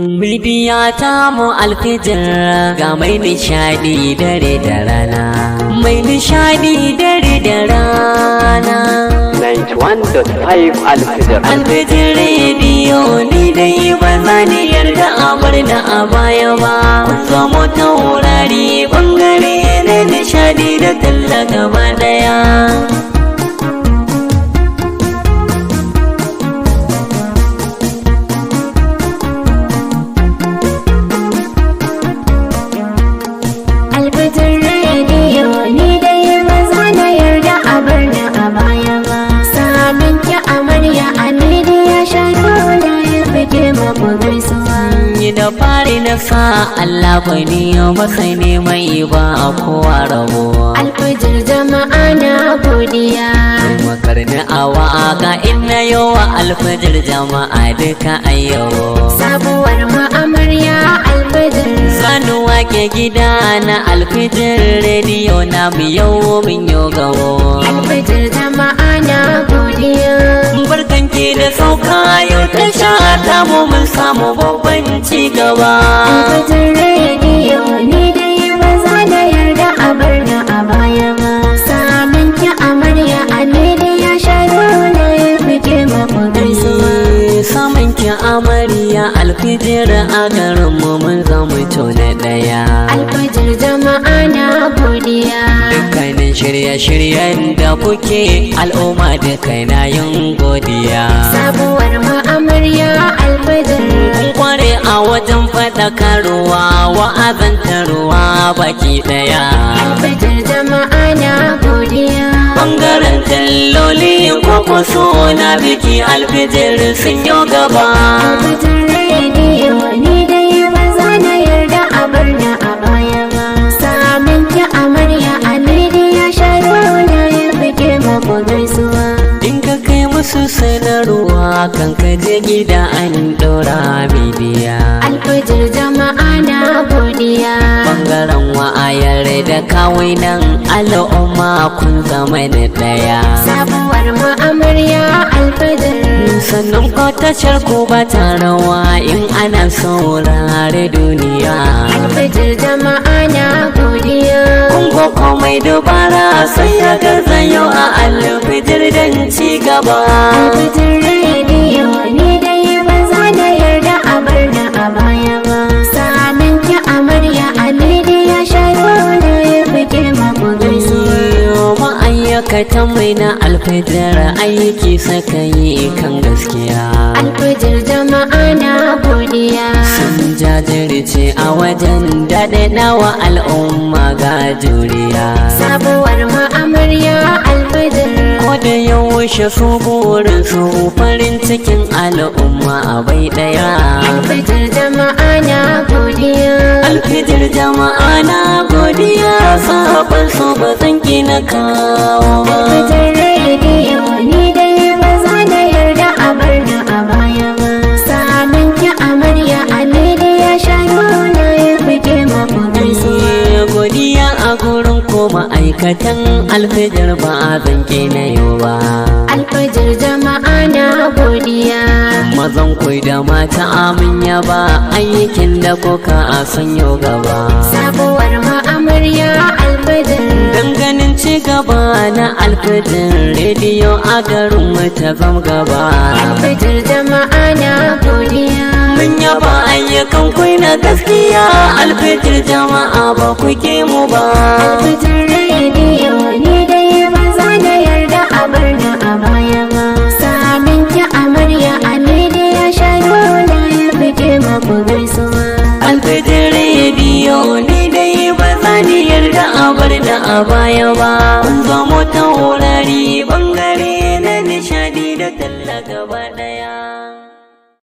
Midiya ta mu alfijir ga mai nishadi dare da rana, mai nishadi dare da rana. 91.5 alfijir. Alfijir rediyo ni dai ba za ni yarda a bar da a baya ba. Kun zamo taurari bangare na nishadi da talla gaba daya. Da fari na sa Allah bani masa ne mai ba a kowa rabo. Alfijir jama'a na godiya. Makarni a waka ina yawa alfijir jama'a duka ayyawo. Sabuwar ma'amarya alfijir. Sanuwa ke gida na alfijir rediyo na yau min yau gawo. Alfijir jama'a na godiya. Barkanki da sauka yau ta sha ta mu mun samu babban ci gaba. Alfijir rediyo ni dai ba za na yarda a bar na a baya ba. Samun ki amarya a media shago na ya fike maku gaisuwa. Samun ki amarya alfijir a garin mu mun zama tona daya. Alfijir jama'a na godiya. Dukkanin shirye-shiryen da kuke al'umma duka na yin godiya. Sabuwar ma'amarya alfijir. Kun kware a wajen faɗakarwa wa'azantarwa baki daya. Alfijir jama'a na godiya. Bangaren talloli koko suna biki alfijir sun yi gaba. Alfijir rediyo ni dai ba za na yarda a bar na a baya ba. Samun ki amarya a media shago na ya fike maku gaisuwa. In ka kai musu sanarwa kan ka je gida an ɗora midiya. Alfijir jama'a na godiya. Bangaren wa'ayar da kawai nan al'umma kun zama na ɗaya. Sabuwar ma'amarya alfijir. Sannan ko tashar ko ba ta rawa in ana saurare duniya. Alfijir jama'a na godiya. Kungo komai dubara sai ya garzayo a alfijir don ci gaba. Alfijir rediyo ni dai ba za na yarda a bar na a baya ba. Samun ki amarya a media shago na ya fike maku gaisuwa. Ma'aikatan mai na alfijir aiki suka yi kan gaskiya. Alfijir jama'a na godiya. Sun jajirce a wajen daɗaɗawa al'umma ga juriya. Sabuwar ma'amarya alfijir. Ko da yaushe su burin su farin cikin al'umma a bai ɗaya. Alfijir jama'a na godiya. Alfijir jama'a na godiya. Sabon su ba zan na kawo ba. Alfijir rediyo ni dai ba za na yarda a bar na a baya ba. Samun ki amarya a media shago na ya fike maku gaisuwa. Godiya a gurin ko ma'aikatan alfijir ba a zanke na yau ba. Alfijir jama'a na godiya. Mazan kwai da mata amin ya ba aikin da kuka a sanyo gaba. Sabuwar ma'amarya alfijir. Ganin ci gaba na alfijir rediyo a garin mu ta zam gaba. Alfijir jama'a na godiya. Mun yaba ayyukan kwai na gaskiya alfijir jama'a ba ku ke mu ba. Alfijir rediyo ni dai ba za na yarda a bar na a baya ba. Samun ki amarya a media shago na ya fike maku gaisuwa. Alfijir rediyo ni dai ba za ni yarda a bar da a baya ba. Kun zamo taurari bangare na nishadi da talla gaba daya.